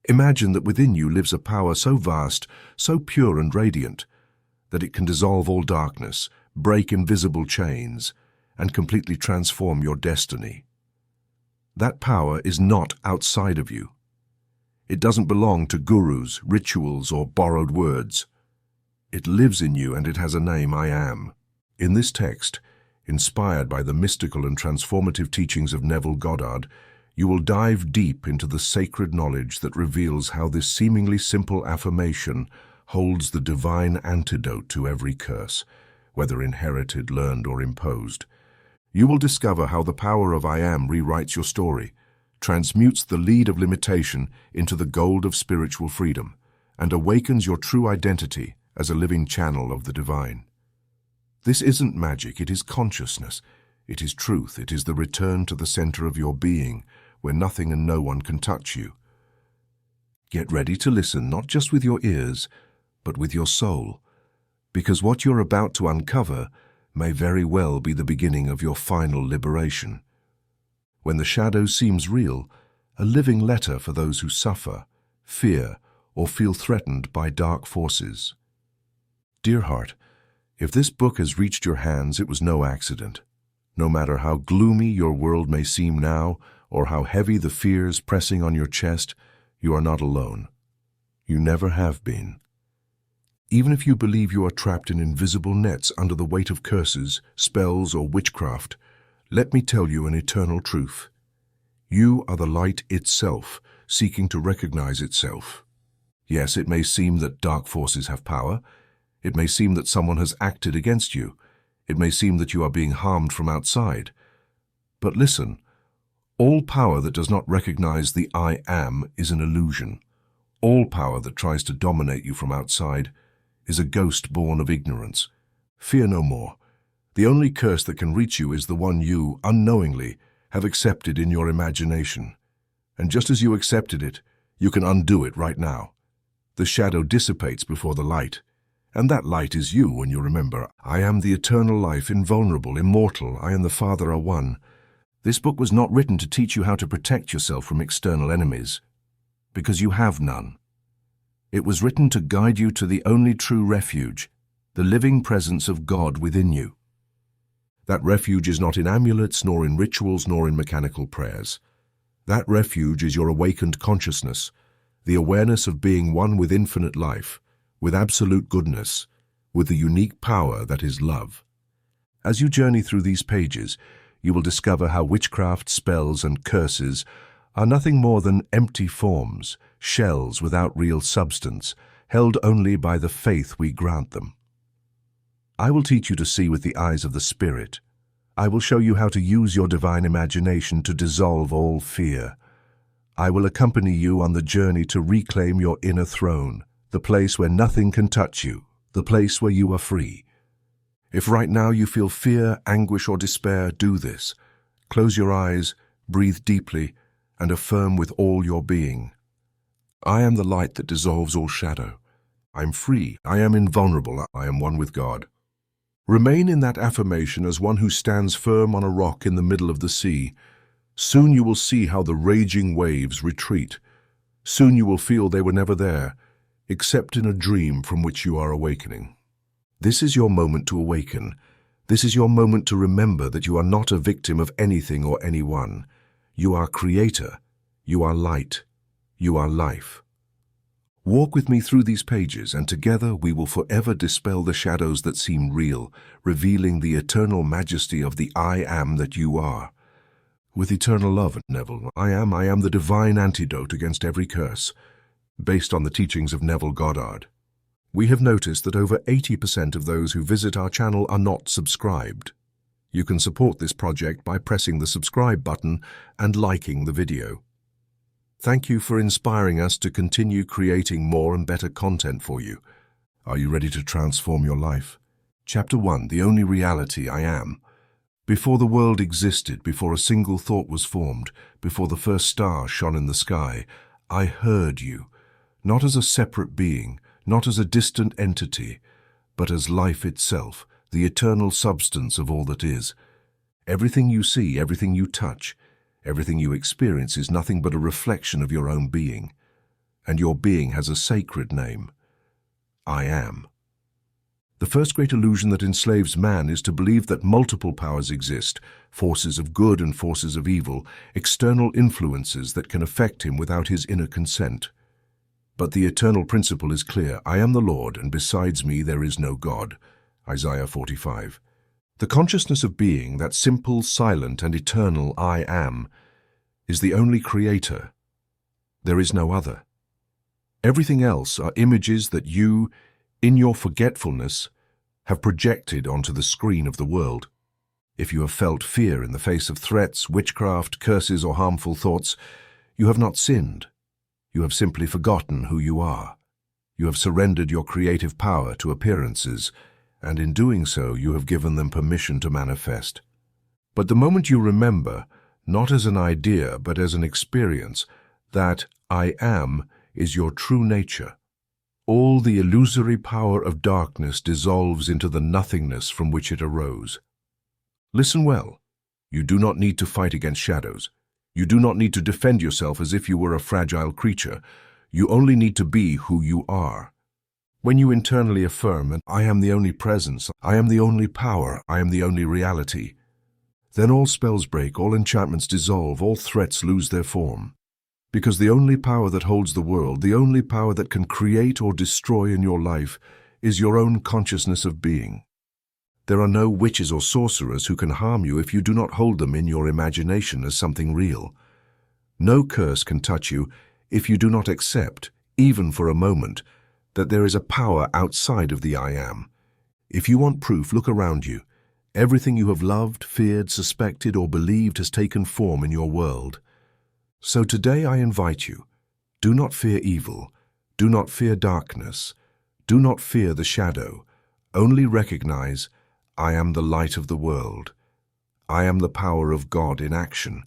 Imagine that within you lives a power so vast, so pure and radiant, that it can dissolve all darkness, break invisible chains, and completely transform your destiny. That power is not outside of you. It doesn't belong to gurus, rituals, or borrowed words. It lives in you, and it has a name: I am. In this text, inspired by the mystical and transformative teachings of Neville Goddard, you will dive deep into the sacred knowledge that reveals how this seemingly simple affirmation holds the divine antidote to every curse, whether inherited, learned, or imposed. You will discover how the power of I am rewrites your story, transmutes the lead of limitation into the gold of spiritual freedom, and awakens your true identity as a living channel of the divine. This isn't magic, it is consciousness. It is truth, it is the return to the center of your being, where nothing and no one can touch you. Get ready to listen, not just with your ears, but with your soul, because what you're about to uncover may very well be the beginning of your final liberation. When the shadow seems real, a living letter for those who suffer, fear, or feel threatened by dark forces. Dear heart, if this book has reached your hands, it was no accident. No matter how gloomy your world may seem now, or how heavy the fears pressing on your chest, you are not alone. You never have been. Even if you believe you are trapped in invisible nets under the weight of curses, spells, or witchcraft, let me tell you an eternal truth. You are the light itself, seeking to recognize itself. Yes, it may seem that dark forces have power. It may seem that someone has acted against you. It may seem that you are being harmed from outside. But listen, all power that does not recognize the I am is an illusion. All power that tries to dominate you from outside is a ghost born of ignorance. Fear no more. The only curse that can reach you is the one you, unknowingly, have accepted in your imagination. And just as you accepted it, you can undo it right now. The shadow dissipates before the light. And that light is you when you remember, I am the eternal life, invulnerable, immortal, I and the Father are one. This book was not written to teach you how to protect yourself from external enemies, because you have none. It was written to guide you to the only true refuge, the living presence of God within you. That refuge is not in amulets, nor in rituals, nor in mechanical prayers. That refuge is your awakened consciousness, the awareness of being one with infinite life, with absolute goodness, with the unique power that is love. As you journey through these pages, you will discover how witchcraft, spells, and curses are nothing more than empty forms, shells without real substance, held only by the faith we grant them. I will teach you to see with the eyes of the Spirit. I will show you how to use your divine imagination to dissolve all fear. I will accompany you on the journey to reclaim your inner throne, the place where nothing can touch you, the place where you are free. If right now you feel fear, anguish, or despair, do this. Close your eyes, breathe deeply, and affirm with all your being. I am the light that dissolves all shadow. I am free. I am invulnerable. I am one with God. Remain in that affirmation as one who stands firm on a rock in the middle of the sea. Soon you will see how the raging waves retreat. Soon you will feel they were never there, except in a dream from which you are awakening. This is your moment to awaken. This is your moment to remember that you are not a victim of anything or anyone. You are creator. You are light. You are life. Walk with me through these pages, and together we will forever dispel the shadows that seem real, revealing the eternal majesty of the I am that you are. With eternal love, Neville, I am the divine antidote against every curse, based on the teachings of Neville Goddard. We have noticed that over 80% of those who visit our channel are not subscribed. You can support this project by pressing the subscribe button and liking the video. Thank you for inspiring us to continue creating more and better content for you. Are you ready to transform your life? Chapter 1, The Only Reality I Am. Before the world existed, before a single thought was formed, before the first star shone in the sky, I heard you, not as a separate being, not as a distant entity, but as life itself, the eternal substance of all that is. Everything you see, everything you touch, everything you experience is nothing but a reflection of your own being. and your being has a sacred name. I am. The first great illusion that enslaves man is to believe that multiple powers exist, forces of good and forces of evil, external influences that can affect him without his inner consent. But the eternal principle is clear: I am the Lord, and besides me there is no God. Isaiah 45. The consciousness of being, that simple, silent, and eternal I am, is the only creator. There is no other. Everything else are images that you, in your forgetfulness, have projected onto the screen of the world. If you have felt fear in the face of threats, witchcraft, curses, or harmful thoughts, you have not sinned. You have simply forgotten who you are. You have surrendered your creative power to appearances, and in doing so you have given them permission to manifest. But the moment you remember, not as an idea but as an experience, that I am is your true nature, all the illusory power of darkness dissolves into the nothingness from which it arose. Listen well. You do not need to fight against shadows. You do not need to defend yourself as if you were a fragile creature. You only need to be who you are. When you internally affirm, I am the only presence, I am the only power, I am the only reality, then all spells break, all enchantments dissolve, all threats lose their form. Because the only power that holds the world, the only power that can create or destroy in your life, is your own consciousness of being. There are no witches or sorcerers who can harm you if you do not hold them in your imagination as something real. No curse can touch you if you do not accept, even for a moment, that there is a power outside of the I am. If you want proof, look around you. Everything you have loved, feared, suspected, or believed has taken form in your world. So today I invite you, do not fear evil, do not fear darkness, do not fear the shadow, only recognize, I am the light of the world. I am the power of God in action.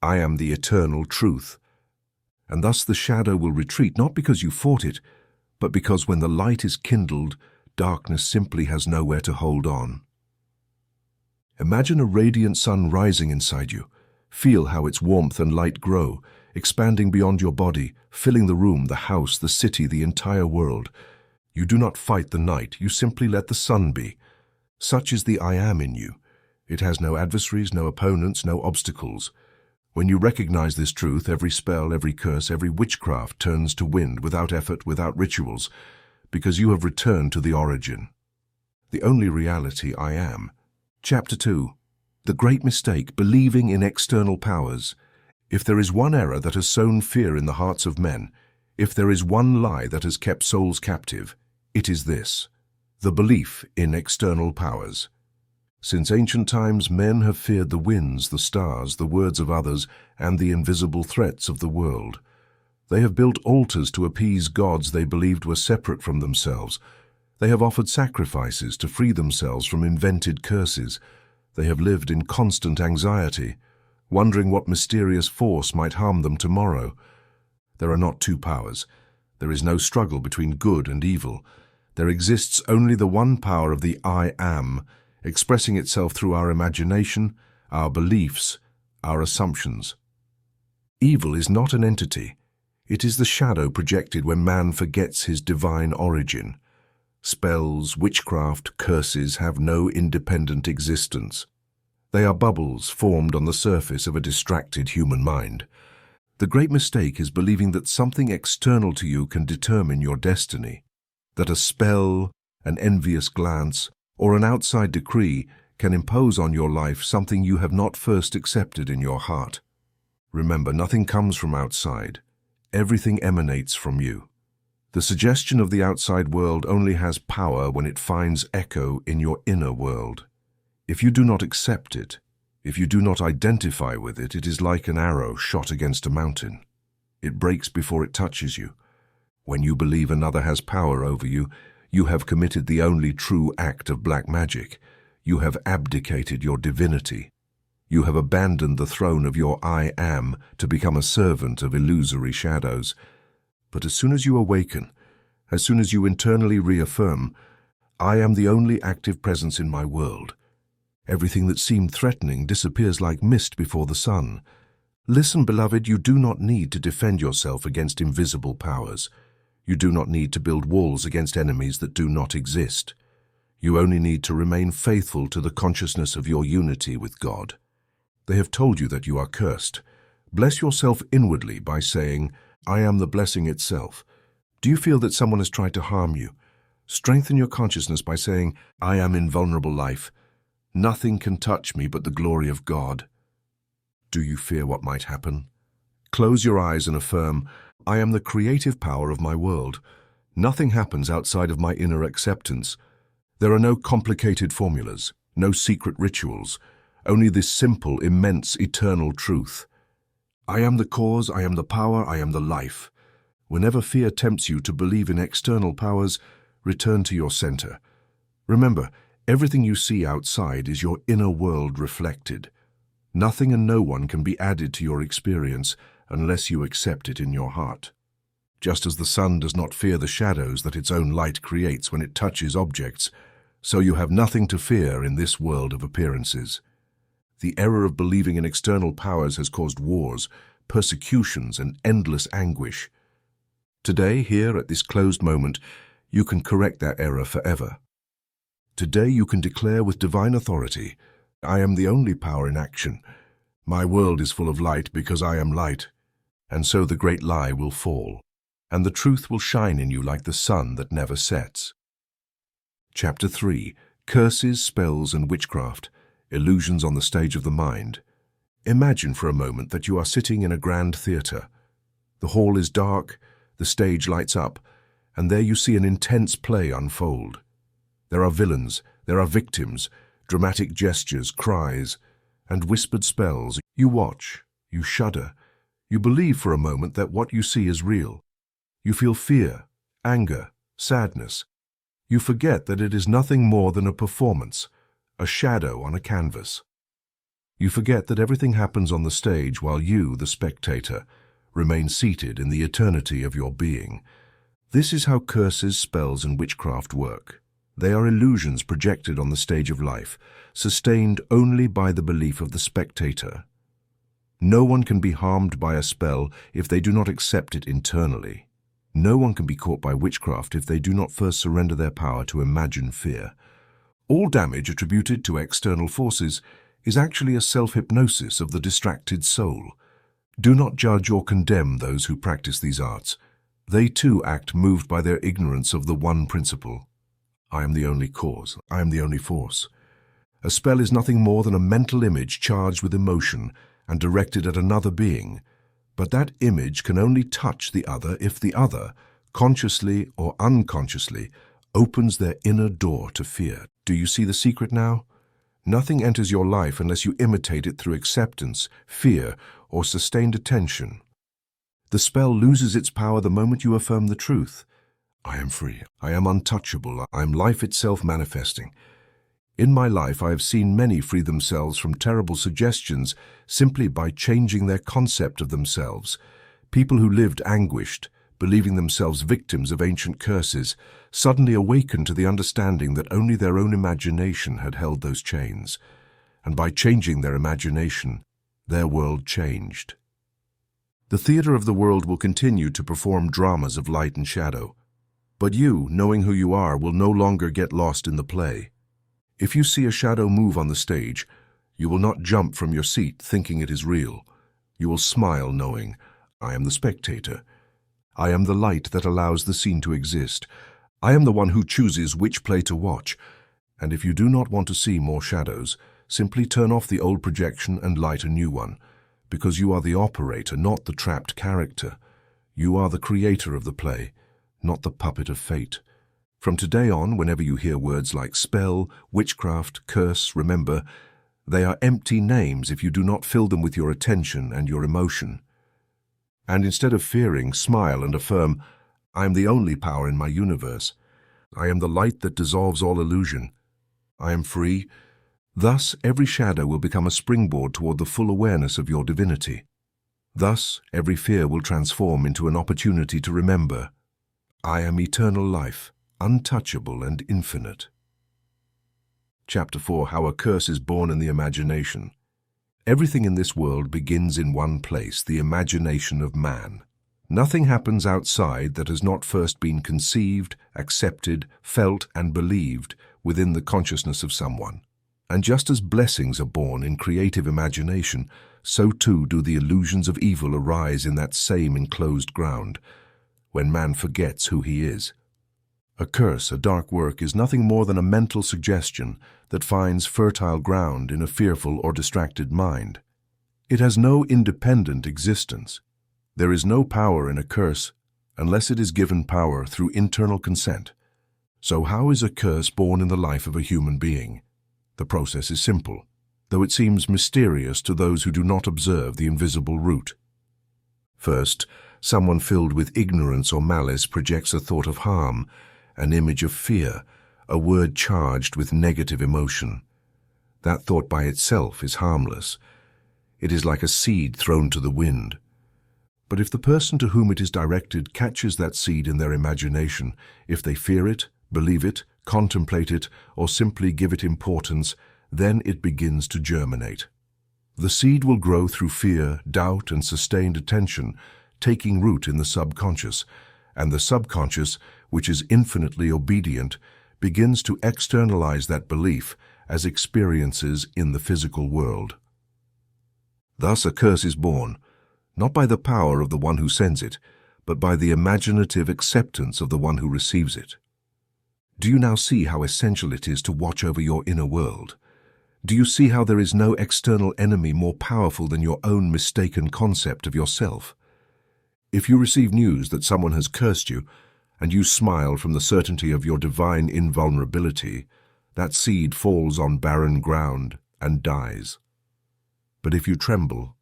I am the eternal truth. And thus the shadow will retreat, not because you fought it, but because when the light is kindled, darkness simply has nowhere to hold on. Imagine a radiant sun rising inside you. Feel how its warmth and light grow, expanding beyond your body, filling the room, the house, the city, the entire world. You do not fight the night, you simply let the sun be. Such is the I am in you. It has no adversaries, no opponents, no obstacles. When you recognize this truth, every spell, every curse, every witchcraft turns to wind without effort, without rituals, because you have returned to the origin. The only reality I am. Chapter 2. The great mistake, believing in external powers. If there is one error that has sown fear in the hearts of men, if there is one lie that has kept souls captive, it is this: the belief in external powers. Since ancient times, men have feared the winds, the stars, the words of others, and the invisible threats of the world. They have built altars to appease gods they believed were separate from themselves. They have offered sacrifices to free themselves from invented curses. They have lived in constant anxiety, wondering what mysterious force might harm them tomorrow. There are not two powers. There is no struggle between good and evil. There exists only the one power of the I am, expressing itself through our imagination, our beliefs, our assumptions. Evil is not an entity. It is the shadow projected when man forgets his divine origin. Spells, witchcraft, curses have no independent existence. They are bubbles formed on the surface of a distracted human mind. The great mistake is believing that something external to you can determine your destiny, that a spell, an envious glance, or an outside decree can impose on your life something you have not first accepted in your heart. Remember, nothing comes from outside. Everything emanates from you. The suggestion of the outside world only has power when it finds echo in your inner world. If you do not accept it, if you do not identify with it, it is like an arrow shot against a mountain. It breaks before it touches you. When you believe another has power over you, you have committed the only true act of black magic. You have abdicated your divinity. You have abandoned the throne of your I am to become a servant of illusory shadows. But as soon as you awaken, as soon as you internally reaffirm, I am the only active presence in my world, everything that seemed threatening disappears like mist before the sun. Listen, beloved, you do not need to defend yourself against invisible powers. You do not need to build walls against enemies that do not exist. You only need to remain faithful to the consciousness of your unity with God. They have told you that you are cursed. Bless yourself inwardly by saying, I am the blessing itself. Do you feel that someone has tried to harm you? Strengthen your consciousness by saying, I am invulnerable life. Nothing can touch me but the glory of God. Do you fear what might happen? Close your eyes and affirm, I am the creative power of my world. Nothing happens outside of my inner acceptance. There are no complicated formulas, no secret rituals, only this simple, immense, eternal truth. I am the cause, I am the power, I am the life. Whenever fear tempts you to believe in external powers, return to your center. Remember, everything you see outside is your inner world reflected. Nothing and no one can be added to your experience unless you accept it in your heart. Just as the sun does not fear the shadows that its own light creates when it touches objects, so you have nothing to fear in this world of appearances. The error of believing in external powers has caused wars, persecutions, and endless anguish. Today, here at this closed moment, you can correct that error forever. Today you can declare with divine authority, I am the only power in action. My world is full of light because I am light. And so the great lie will fall, and the truth will shine in you like the sun that never sets. Chapter 3. Curses, Spells, and Witchcraft. Illusions on the Stage of the Mind. Imagine for a moment that you are sitting in a grand theater. The hall is dark, the stage lights up, and there you see an intense play unfold. There are villains, there are victims, dramatic gestures, cries, and whispered spells. You watch, you shudder, you believe for a moment that what you see is real. You feel fear, anger, sadness. You forget that it is nothing more than a performance, a shadow on a canvas. You forget that everything happens on the stage while you, the spectator, remain seated in the eternity of your being. This is how curses, spells, and witchcraft work. They are illusions projected on the stage of life, sustained only by the belief of the spectator. No one can be harmed by a spell if they do not accept it internally. No one can be caught by witchcraft if they do not first surrender their power to imagine fear. All damage attributed to external forces is actually a self-hypnosis of the distracted soul. Do not judge or condemn those who practice these arts. They too act moved by their ignorance of the one principle. I am the only cause. I am the only force. A spell is nothing more than a mental image charged with emotion and directed at another being, but that image can only touch the other if the other, consciously or unconsciously, opens their inner door to fear. Do you see the secret now? Nothing enters your life unless you imitate it through acceptance, fear, or sustained attention. The spell loses its power the moment you affirm the truth. I am free. I am untouchable. I am life itself manifesting. In my life, I have seen many free themselves from terrible suggestions simply by changing their concept of themselves. People who lived anguished, believing themselves victims of ancient curses, suddenly awakened to the understanding that only their own imagination had held those chains. And by changing their imagination, their world changed. The theater of the world will continue to perform dramas of light and shadow. But you, knowing who you are, will no longer get lost in the play. If you see a shadow move on the stage, you will not jump from your seat thinking it is real. You will smile knowing, I am the spectator. I am the light that allows the scene to exist. I am the one who chooses which play to watch. And if you do not want to see more shadows, simply turn off the old projection and light a new one, because you are the operator, not the trapped character. You are the creator of the play, not the puppet of fate. From today on, whenever you hear words like spell, witchcraft, curse, remember, they are empty names if you do not fill them with your attention and your emotion. And instead of fearing, smile and affirm, I am the only power in my universe. I am the light that dissolves all illusion. I am free. Thus, every shadow will become a springboard toward the full awareness of your divinity. Thus, every fear will transform into an opportunity to remember, I am eternal life, untouchable and infinite. Chapter 4. How a Curse is Born in the Imagination. Everything in this world begins in one place, the imagination of man. Nothing happens outside that has not first been conceived, accepted, felt, and believed within the consciousness of someone. And just as blessings are born in creative imagination, so too do the illusions of evil arise in that same enclosed ground, when man forgets who he is. A curse, a dark work, is nothing more than a mental suggestion that finds fertile ground in a fearful or distracted mind. It has no independent existence. There is no power in a curse unless it is given power through internal consent. So how is a curse born in the life of a human being? The process is simple, though it seems mysterious to those who do not observe the invisible root. First, someone filled with ignorance or malice projects a thought of harm, an image of fear, a word charged with negative emotion. That thought by itself is harmless. It is like a seed thrown to the wind. But if the person to whom it is directed catches that seed in their imagination, if they fear it, believe it, contemplate it, or simply give it importance, then it begins to germinate. The seed will grow through fear, doubt, and sustained attention, taking root in the subconscious, and the subconscious, which is infinitely obedient, begins to externalize that belief as experiences in the physical world. Thus a curse is born, not by the power of the one who sends it, but by the imaginative acceptance of the one who receives it. Do you now see how essential it is to watch over your inner world? Do you see how there is no external enemy more powerful than your own mistaken concept of yourself? If you receive news that someone has cursed you, and you smile from the certainty of your divine invulnerability, that seed falls on barren ground and dies. But if you tremble,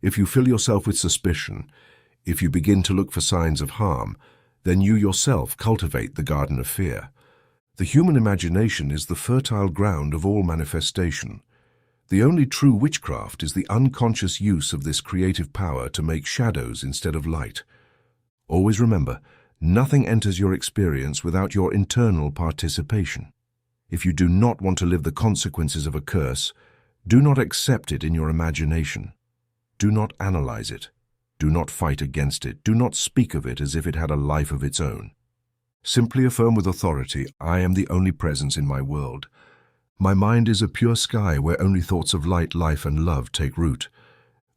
if you fill yourself with suspicion, if you begin to look for signs of harm, then you yourself cultivate the garden of fear. The human imagination is the fertile ground of all manifestation. The only true witchcraft is the unconscious use of this creative power to make shadows instead of light. Always remember, nothing enters your experience without your internal participation. If you do not want to live the consequences of a curse, do not accept it in your imagination. Do not analyze it. Do not fight against it. Do not speak of it as if it had a life of its own. Simply affirm with authority, I am the only presence in my world. My mind is a pure sky where only thoughts of light, life, and love take root.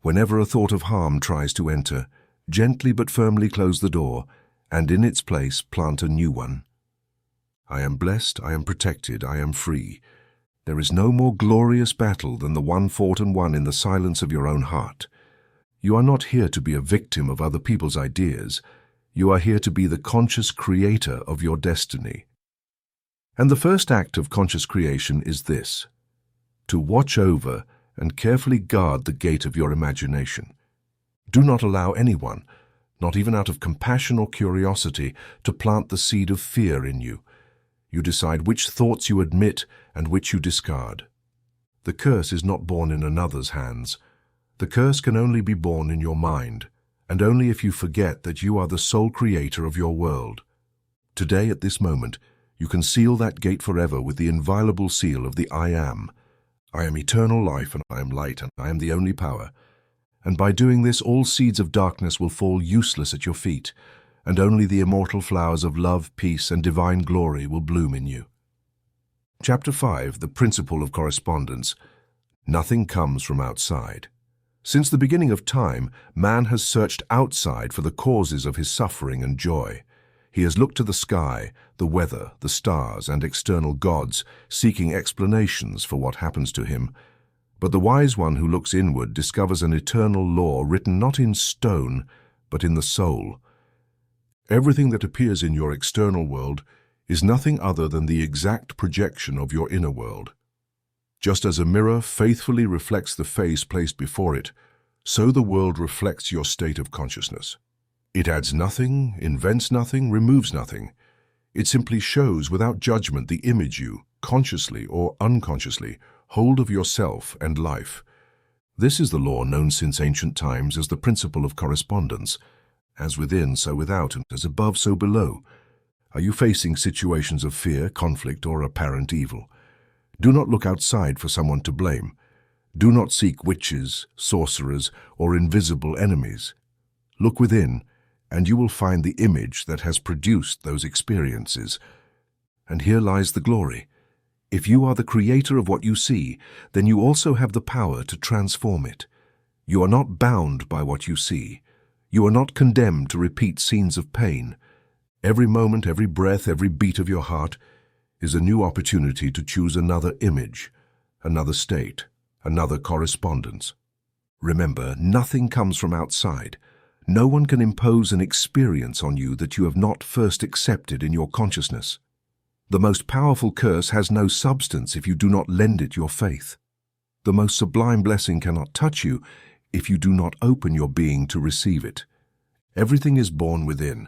Whenever a thought of harm tries to enter, gently but firmly close the door, and in its place plant a new one. I am blessed, I am protected, I am free. There is no more glorious battle than the one fought and won in the silence of your own heart. You are not here to be a victim of other people's ideas. You are here to be the conscious creator of your destiny. And the first act of conscious creation is this: to watch over and carefully guard the gate of your imagination. Do not allow anyone, not even out of compassion or curiosity, to plant the seed of fear in you. You decide which thoughts you admit and which you discard. The curse is not born in another's hands. The curse can only be born in your mind, and only if you forget that you are the sole creator of your world. Today, at this moment, you can seal that gate forever with the inviolable seal of the I Am. I am eternal life, and I am light, and I am the only power. And by doing this, all seeds of darkness will fall useless at your feet, and only the immortal flowers of love, peace, and divine glory will bloom in you. Chapter 5, The Principle of Correspondence. Nothing comes from outside. Since the beginning of time, man has searched outside for the causes of his suffering and joy. He has looked to the sky, the weather, the stars, and external gods, seeking explanations for what happens to him. But the wise one who looks inward discovers an eternal law written not in stone, but in the soul. Everything that appears in your external world is nothing other than the exact projection of your inner world. Just as a mirror faithfully reflects the face placed before it, so the world reflects your state of consciousness. It adds nothing, invents nothing, removes nothing. It simply shows without judgment the image you, consciously or unconsciously, hold of yourself and life. This is the law known since ancient times as the principle of correspondence. As within, so without, and as above, so below. Are you facing situations of fear, conflict, or apparent evil? Do not look outside for someone to blame. Do not seek witches, sorcerers, or invisible enemies. Look within, and you will find the image that has produced those experiences. And here lies the glory. If you are the creator of what you see, then you also have the power to transform it. You are not bound by what you see. You are not condemned to repeat scenes of pain. Every moment, every breath, every beat of your heart is a new opportunity to choose another image, another state, another correspondence. Remember, nothing comes from outside. No one can impose an experience on you that you have not first accepted in your consciousness. The most powerful curse has no substance if you do not lend it your faith. The most sublime blessing cannot touch you if you do not open your being to receive it. Everything is born within.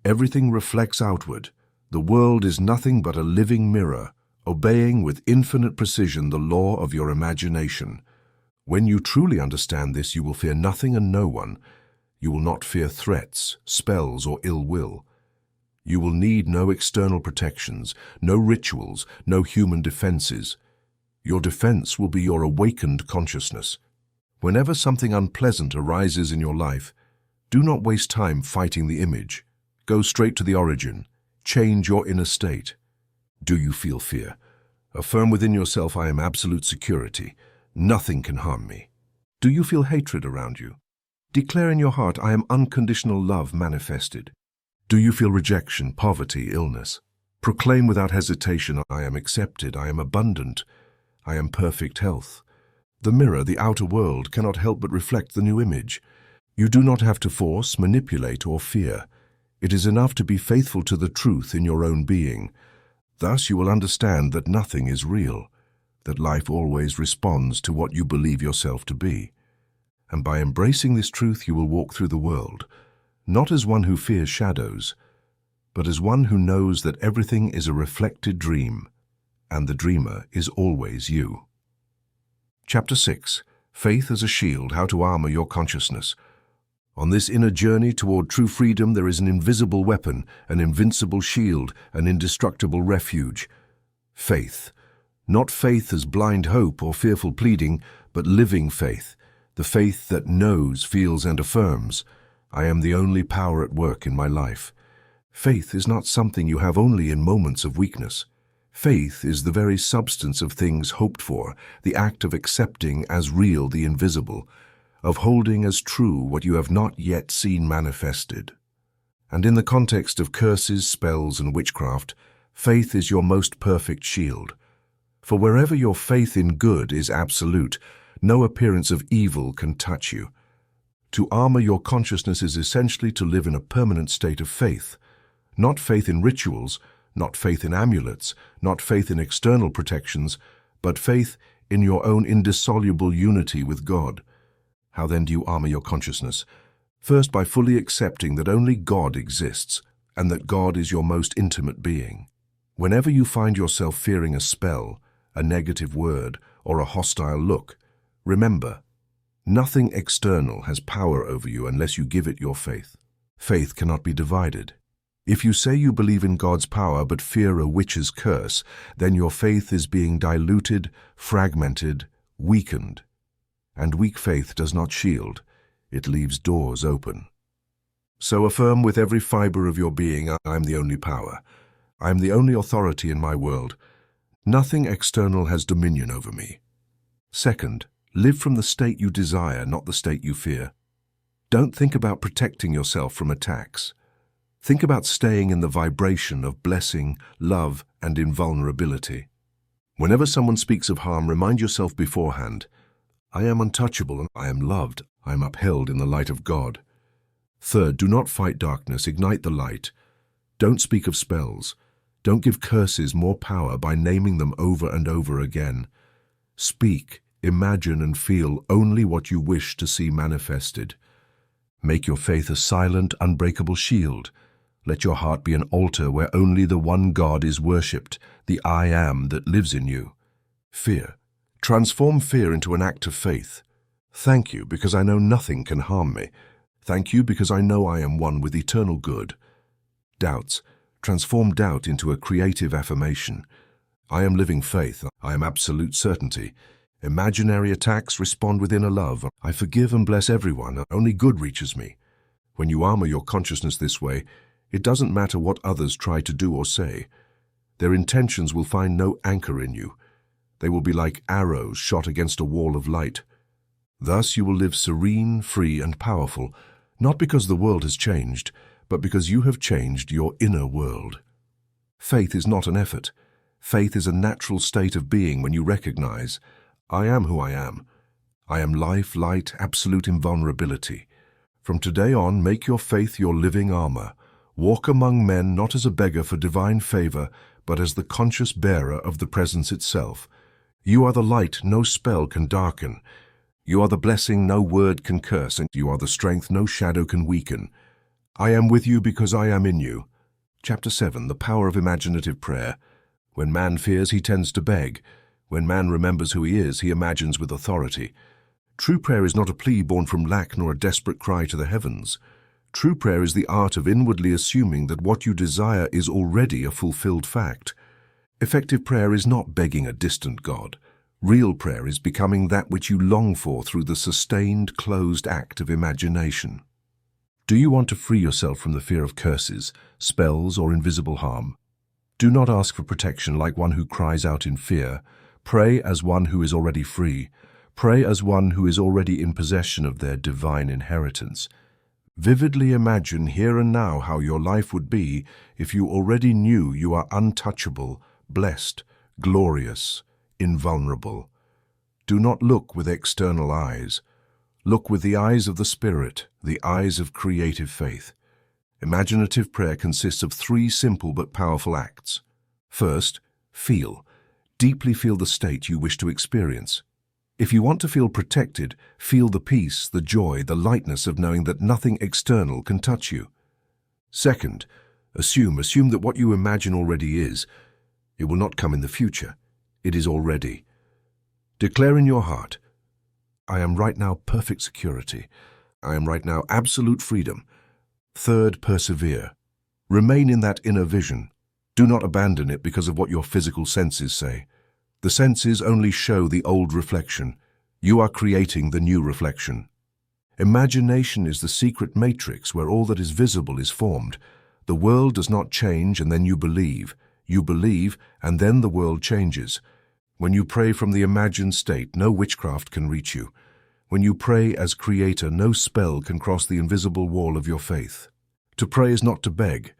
Everything reflects outward. The world is nothing but a living mirror, obeying with infinite precision the law of your imagination. When you truly understand this, you will fear nothing and no one. You will not fear threats, spells, or ill will. You will need no external protections, no rituals, no human defenses. Your defense will be your awakened consciousness. Whenever something unpleasant arises in your life, do not waste time fighting the image. Go straight to the origin. Change your inner state. Do you feel fear? Affirm within yourself, I am absolute security. Nothing can harm me. Do you feel hatred around you? Declare in your heart, I am unconditional love manifested. Do you feel rejection, poverty, illness? Proclaim without hesitation, I am accepted, I am abundant, I am perfect health. The mirror, the outer world, cannot help but reflect the new image. You do not have to force, manipulate, or fear. It is enough to be faithful to the truth in your own being. Thus you will understand that nothing is real, that life always responds to what you believe yourself to be. And by embracing this truth, you will walk through the world, not as one who fears shadows, but as one who knows that everything is a reflected dream, and the dreamer is always you. Chapter 6. Faith as a Shield, How to Armor Your Consciousness. On this inner journey toward true freedom, there is an invisible weapon, an invincible shield, an indestructible refuge. Faith. Not faith as blind hope or fearful pleading, but living faith, the faith that knows, feels, and affirms, I am the only power at work in my life. Faith is not something you have only in moments of weakness. Faith is the very substance of things hoped for, the act of accepting as real the invisible, of holding as true what you have not yet seen manifested. And in the context of curses, spells, and witchcraft, faith is your most perfect shield. For wherever your faith in good is absolute, no appearance of evil can touch you. To armor your consciousness is essentially to live in a permanent state of faith, not faith in rituals, not faith in amulets, not faith in external protections, but faith in your own indissoluble unity with God. How then do you armor your consciousness? First, by fully accepting that only God exists, and that God is your most intimate being. Whenever you find yourself fearing a spell, a negative word, or a hostile look, remember, nothing external has power over you unless you give it your faith. Faith cannot be divided. If you say you believe in God's power but fear a witch's curse, then your faith is being diluted, fragmented, weakened. And weak faith does not shield, it leaves doors open. So affirm with every fiber of your being, I am the only power. I am the only authority in my world. Nothing external has dominion over me. Second, live from the state you desire, not the state you fear. Don't think about protecting yourself from attacks. Think about staying in the vibration of blessing, love, and invulnerability. Whenever someone speaks of harm, remind yourself beforehand, I am untouchable and I am loved. I am upheld in the light of God. Third, do not fight darkness, ignite the light. Don't speak of spells. Don't give curses more power by naming them over and over again. Speak, imagine, and feel only what you wish to see manifested. Make your faith a silent, unbreakable shield. Let your heart be an altar where only the one God is worshipped, the I Am that lives in you. Fear. Transform fear into an act of faith. Thank you because I know nothing can harm me. Thank you because I know I am one with eternal good. Doubts. Transform doubt into a creative affirmation. I am living faith. I am absolute certainty. Imaginary attacks respond with inner love. I forgive and bless everyone. Only good reaches me. When you armor your consciousness this way, it doesn't matter what others try to do or say. Their intentions will find no anchor in you. They will be like arrows shot against a wall of light. Thus you will live serene, free, and powerful, not because the world has changed, but because you have changed your inner world. Faith is not an effort. Faith is a natural state of being when you recognize, I am who I am. I am life, light, absolute invulnerability. From today on, make your faith your living armor. Walk among men not as a beggar for divine favor, but as the conscious bearer of the presence itself. You are the light no spell can darken. You are the blessing no word can curse, and you are the strength no shadow can weaken. I am with you because I am in you. Chapter 7, The Power of Imaginative Prayer. When man fears, he tends to beg. When man remembers who he is, he imagines with authority. True prayer is not a plea born from lack nor a desperate cry to the heavens. True prayer is the art of inwardly assuming that what you desire is already a fulfilled fact. Effective prayer is not begging a distant God. Real prayer is becoming that which you long for through the sustained, closed act of imagination. Do you want to free yourself from the fear of curses, spells, or invisible harm? Do not ask for protection like one who cries out in fear. Pray as one who is already free. Pray as one who is already in possession of their divine inheritance. Vividly imagine here and now how your life would be if you already knew you are untouchable, blessed, glorious, invulnerable. Do not look with external eyes. Look with the eyes of the Spirit, the eyes of creative faith. Imaginative prayer consists of 3 simple but powerful acts. First, feel. Deeply feel the state you wish to experience. If you want to feel protected, feel the peace, the joy, the lightness of knowing that nothing external can touch you. Second, assume that what you imagine already is. It will not come in the future. It is already. Declare in your heart, I am right now perfect security. I am right now absolute freedom. Third, persevere. Remain in that inner vision. Do not abandon it because of what your physical senses say. The senses only show the old reflection. You are creating the new reflection. Imagination is the secret matrix where all that is visible is formed. The world does not change and then you believe. You believe and then the world changes. When you pray from the imagined state, no witchcraft can reach you. When you pray as creator, no spell can cross the invisible wall of your faith. To pray is not to beg.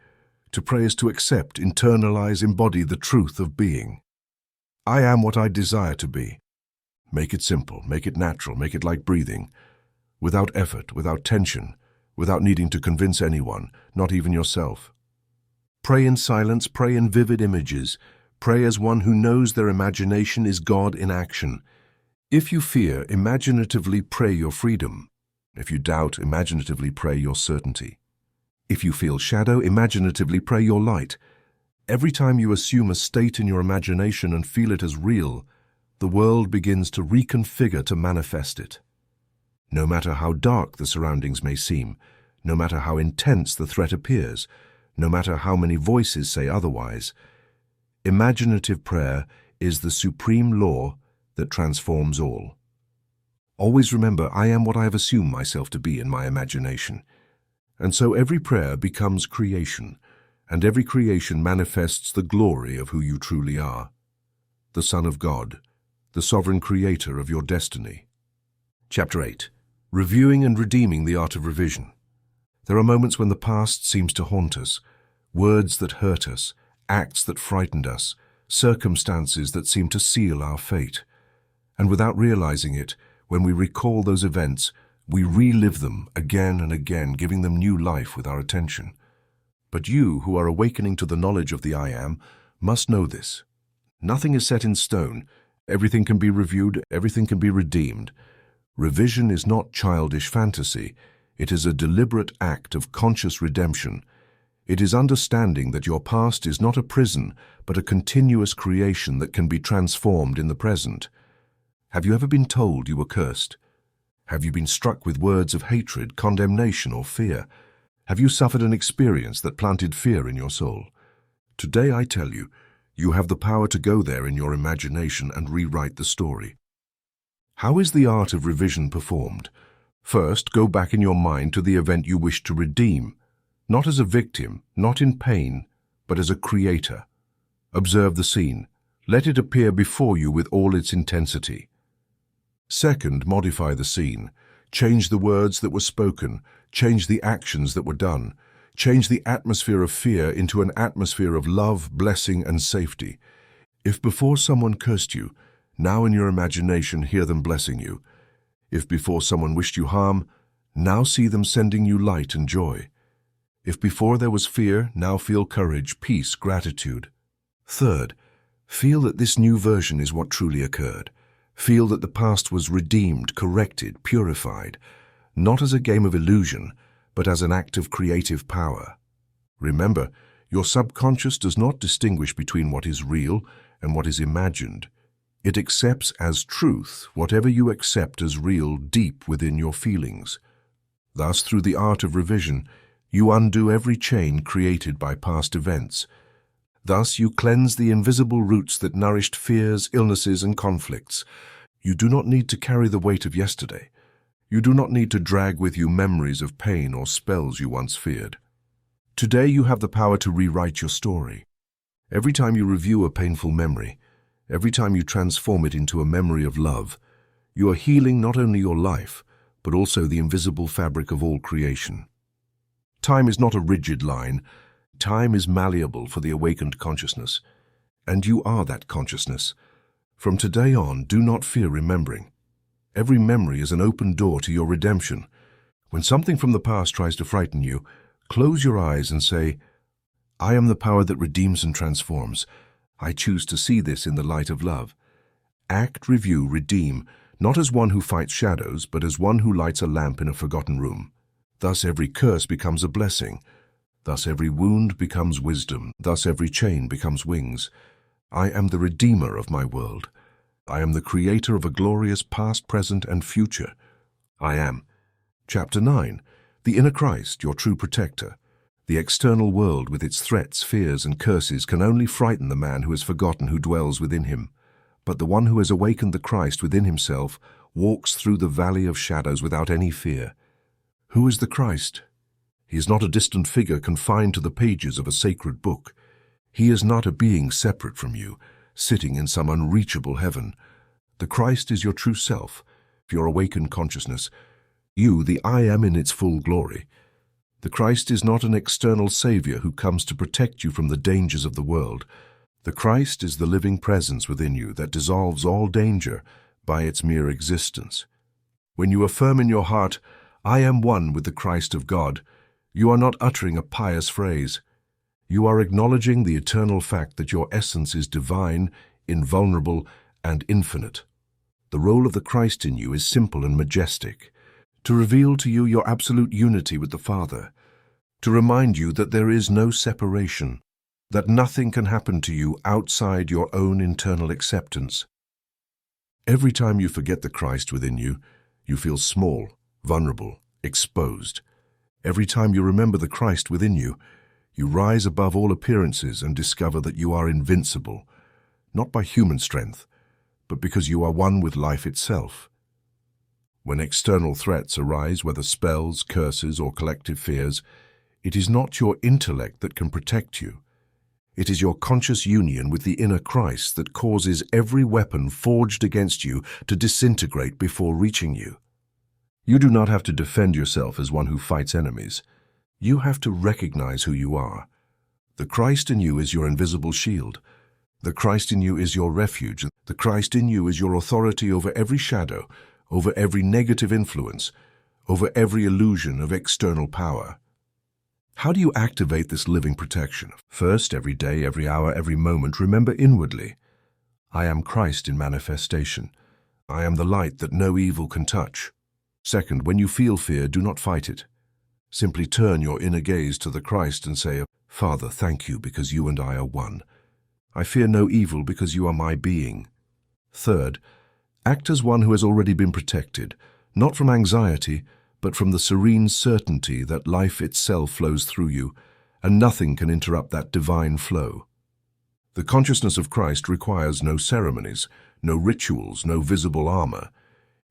To pray is to accept, internalize, embody the truth of being. I am what I desire to be. Make it simple, make it natural, make it like breathing. Without effort, without tension, without needing to convince anyone, not even yourself. Pray in silence, pray in vivid images. Pray as one who knows their imagination is God in action. If you fear, imaginatively pray your freedom. If you doubt, imaginatively pray your certainty. If you feel shadow, imaginatively pray your light. Every time you assume a state in your imagination and feel it as real, the world begins to reconfigure to manifest it. No matter how dark the surroundings may seem, no matter how intense the threat appears, no matter how many voices say otherwise, imaginative prayer is the supreme law that transforms all. Always remember, I am what I have assumed myself to be in my imagination. And so every prayer becomes creation, and every creation manifests the glory of who you truly are, the Son of God, the sovereign creator of your destiny. Chapter 8. Reviewing and redeeming the art of revision. There are moments when the past seems to haunt us, words that hurt us, acts that frightened us, circumstances that seem to seal our fate. And without realizing it, when we recall those events, we relive them again and again, giving them new life with our attention. But you, who are awakening to the knowledge of the I Am, must know this. Nothing is set in stone. Everything can be reviewed, everything can be redeemed. Revision is not childish fantasy. It is a deliberate act of conscious redemption. It is understanding that your past is not a prison, but a continuous creation that can be transformed in the present. Have you ever been told you were cursed? Have you been struck with words of hatred, condemnation, or fear? Have you suffered an experience that planted fear in your soul? Today I tell you, you have the power to go there in your imagination and rewrite the story. How is the art of revision performed? First, go back in your mind to the event you wish to redeem, not as a victim, not in pain, but as a creator. Observe the scene. Let it appear before you with all its intensity. Second, modify the scene. Change the words that were spoken, change the actions that were done, change the atmosphere of fear into an atmosphere of love, blessing, and safety. If before someone cursed you, now in your imagination hear them blessing you. If before someone wished you harm, now see them sending you light and joy. If before there was fear, now feel courage, peace, gratitude. Third, feel that this new version is what truly occurred. Feel that the past was redeemed, corrected, purified, not as a game of illusion, but as an act of creative power. Remember, your subconscious does not distinguish between what is real and what is imagined. It accepts as truth whatever you accept as real deep within your feelings. Thus, through the art of revision, you undo every chain created by past events. Thus, you cleanse the invisible roots that nourished fears, illnesses, and conflicts. You do not need to carry the weight of yesterday. You do not need to drag with you memories of pain or spells you once feared. Today, you have the power to rewrite your story. Every time you review a painful memory, every time you transform it into a memory of love, you are healing not only your life, but also the invisible fabric of all creation. Time is not a rigid line. Time is malleable for the awakened consciousness, and you are that consciousness. From today on, do not fear remembering. Every memory is an open door to your redemption. When something from the past tries to frighten you, close your eyes and say, I am the power that redeems and transforms. I choose to see this in the light of love. Act, review, redeem, not as one who fights shadows, but as one who lights a lamp in a forgotten room. Thus every curse becomes a blessing. Thus every wound becomes wisdom. Thus every chain becomes wings. I am the redeemer of my world. I am the creator of a glorious past, present, and future. I am. Chapter 9. The inner Christ, your true protector. The external world with its threats, fears, and curses can only frighten the man who has forgotten who dwells within him. But the one who has awakened the Christ within himself walks through the valley of shadows without any fear. Who is the Christ? He is not a distant figure confined to the pages of a sacred book. He is not a being separate from you, sitting in some unreachable heaven. The Christ is your true self, your awakened consciousness. You, the I am in its full glory. The Christ is not an external savior who comes to protect you from the dangers of the world. The Christ is the living presence within you that dissolves all danger by its mere existence. When you affirm in your heart, I am one with the Christ of God, you are not uttering a pious phrase. You are acknowledging the eternal fact that your essence is divine, invulnerable, and infinite. The role of the Christ in you is simple and majestic, to reveal to you your absolute unity with the Father, to remind you that there is no separation, that nothing can happen to you outside your own internal acceptance. Every time you forget the Christ within you, you feel small, vulnerable, exposed. Every time you remember the Christ within you, you rise above all appearances and discover that you are invincible, not by human strength, but because you are one with life itself. When external threats arise, whether spells, curses, or collective fears, it is not your intellect that can protect you. It is your conscious union with the inner Christ that causes every weapon forged against you to disintegrate before reaching you. You do not have to defend yourself as one who fights enemies. You have to recognize who you are. The Christ in you is your invisible shield. The Christ in you is your refuge. The Christ in you is your authority over every shadow, over every negative influence, over every illusion of external power. How do you activate this living protection? First, every day, every hour, every moment, remember inwardly, I am Christ in manifestation. I am the light that no evil can touch. Second, when you feel fear, do not fight it. Simply turn your inner gaze to the Christ and say, Father, thank you because you and I are one. I fear no evil because you are my being. Third, act as one who has already been protected, not from anxiety, but from the serene certainty that life itself flows through you, and nothing can interrupt that divine flow. The consciousness of Christ requires no ceremonies, no rituals, no visible armor.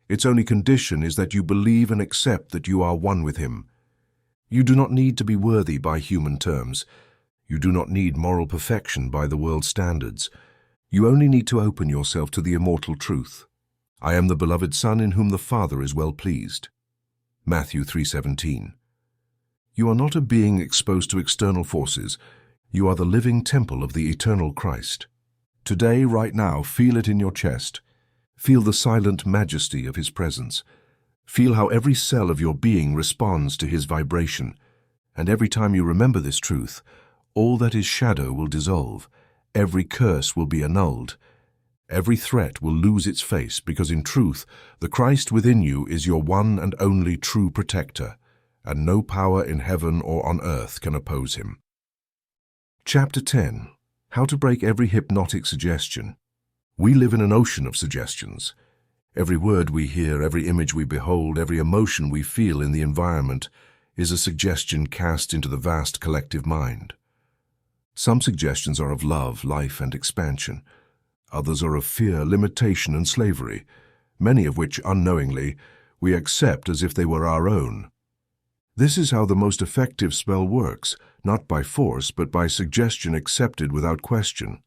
Its only condition is that you believe and accept that you are one with Him. You do not need to be worthy by human terms. You do not need moral perfection by the world's standards. You only need to open yourself to the immortal truth. I am the beloved Son in whom the Father is well pleased. Matthew 3:17. You are not a being exposed to external forces. You are the living temple of the eternal Christ. Today, right now, feel it in your chest. Feel the silent majesty of His presence. Feel how every cell of your being responds to His vibration. And every time you remember this truth, all that is shadow will dissolve. Every curse will be annulled. Every threat will lose its face, because in truth, the Christ within you is your one and only true protector, and no power in heaven or on earth can oppose Him. Chapter 10. How to break every hypnotic suggestion. We live in an ocean of suggestions. Every word we hear, every image we behold, every emotion we feel in the environment is a suggestion cast into the vast collective mind. Some suggestions are of love, life, and expansion. Others are of fear, limitation, and slavery, many of which, unknowingly, we accept as if they were our own. This is how the most effective spell works, not by force, but by suggestion accepted without question.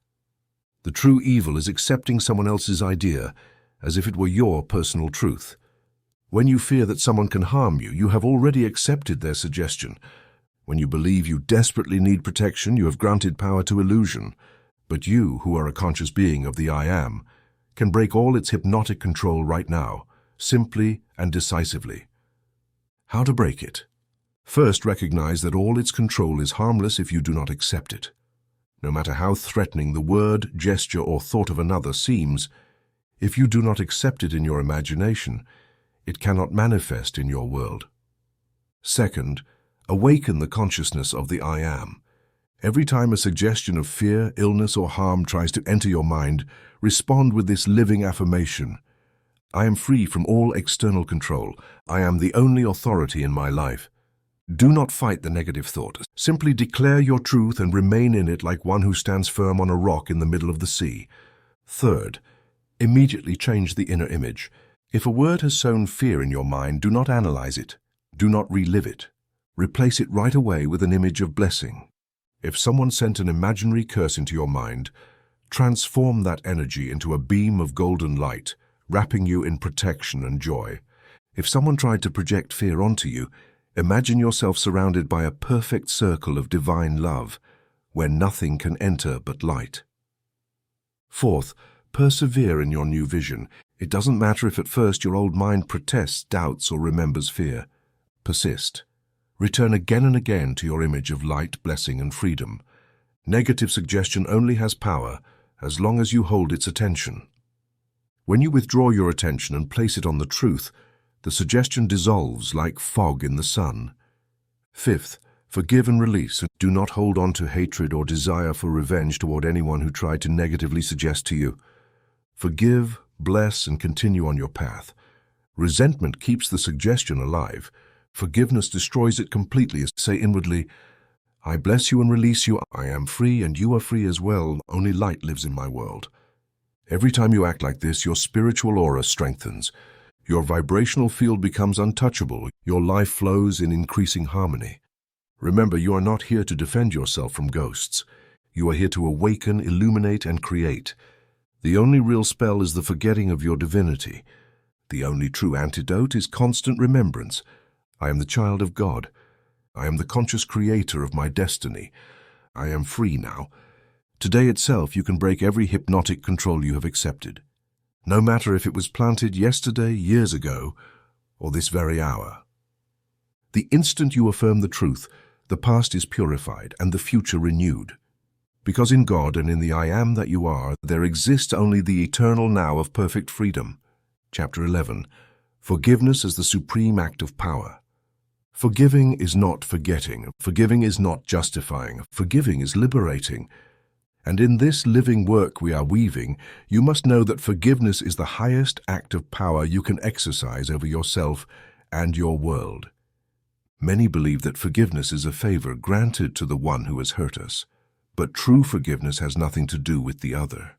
The true evil is accepting someone else's idea as if it were your personal truth. When you fear that someone can harm you, you have already accepted their suggestion. When you believe you desperately need protection, you have granted power to illusion. But you, who are a conscious being of the I Am, can break all its hypnotic control right now, simply and decisively. How to break it? First, recognize that all its control is harmless if you do not accept it. No matter how threatening the word, gesture, or thought of another seems, if you do not accept it in your imagination, it cannot manifest in your world. Second, awaken the consciousness of the I Am. Every time a suggestion of fear, illness, or harm tries to enter your mind, respond with this living affirmation. I am free from all external control. I am the only authority in my life. Do not fight the negative thought. Simply declare your truth and remain in it like one who stands firm on a rock in the middle of the sea. Third, immediately change the inner image. If a word has sown fear in your mind, do not analyze it. Do not relive it. Replace it right away with an image of blessing. If someone sent an imaginary curse into your mind, transform that energy into a beam of golden light, wrapping you in protection and joy. If someone tried to project fear onto you, imagine yourself surrounded by a perfect circle of divine love, where nothing can enter but light. Fourth, persevere in your new vision. It doesn't matter if at first your old mind protests, doubts, or remembers fear. Persist. Return again and again to your image of light, blessing, and freedom. Negative suggestion only has power as long as you hold its attention. When you withdraw your attention and place it on the truth, the suggestion dissolves like fog in the sun. Fifth, forgive and release. Do not hold on to hatred or desire for revenge toward anyone who tried to negatively suggest to you. Forgive, bless, and continue on your path. Resentment keeps the suggestion alive. Forgiveness destroys it completely. Say inwardly, I bless you and release you. I am free and you are free as well. Only light lives in my world. Every time you act like this, your spiritual aura strengthens. Your vibrational field becomes untouchable. Your life flows in increasing harmony. Remember, you are not here to defend yourself from ghosts. You are here to awaken, illuminate, and create. The only real spell is the forgetting of your divinity. The only true antidote is constant remembrance. I am the child of God. I am the conscious creator of my destiny. I am free now. Today itself you can break every hypnotic control you have accepted. No matter if it was planted yesterday, years ago, or this very hour. The instant you affirm the truth, the past is purified and the future renewed. Because in God and in the I Am that you are, there exists only the eternal now of perfect freedom. Chapter 11. Forgiveness as the supreme act of power. Forgiving is not forgetting. Forgiving is not justifying. Forgiving is liberating. And in this living work we are weaving, you must know that forgiveness is the highest act of power you can exercise over yourself and your world. Many believe that forgiveness is a favor granted to the one who has hurt us, but true forgiveness has nothing to do with the other.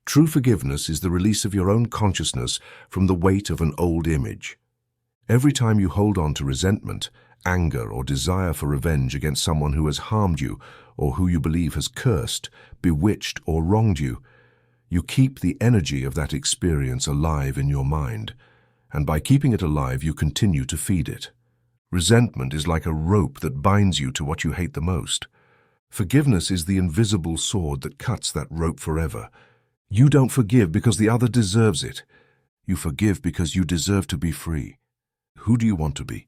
True forgiveness is the release of your own consciousness from the weight of an old image. Every time you hold on to resentment, anger, or desire for revenge against someone who has harmed you or who you believe has cursed, bewitched, or wronged you, you keep the energy of that experience alive in your mind, and by keeping it alive, you continue to feed it. Resentment is like a rope that binds you to what you hate the most. Forgiveness is the invisible sword that cuts that rope forever. You don't forgive because the other deserves it. You forgive because you deserve to be free. Who do you want to be?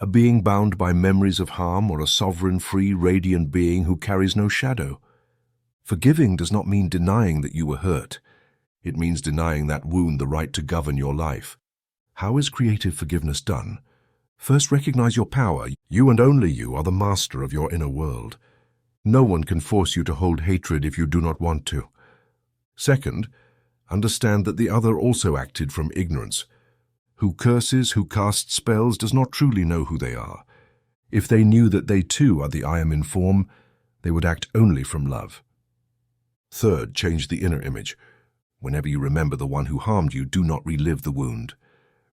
A being bound by memories of harm, or a sovereign, free, radiant being who carries no shadow? Forgiving does not mean denying that you were hurt. It means denying that wound the right to govern your life. How is creative forgiveness done? First, recognize your power. You and only you are the master of your inner world. No one can force you to hold hatred if you do not want to. Second, understand that the other also acted from ignorance. Who curses, who casts spells, does not truly know who they are. If they knew that they too are the I am in form, they would act only from love. Third, change the inner image. Whenever you remember the one who harmed you, do not relive the wound.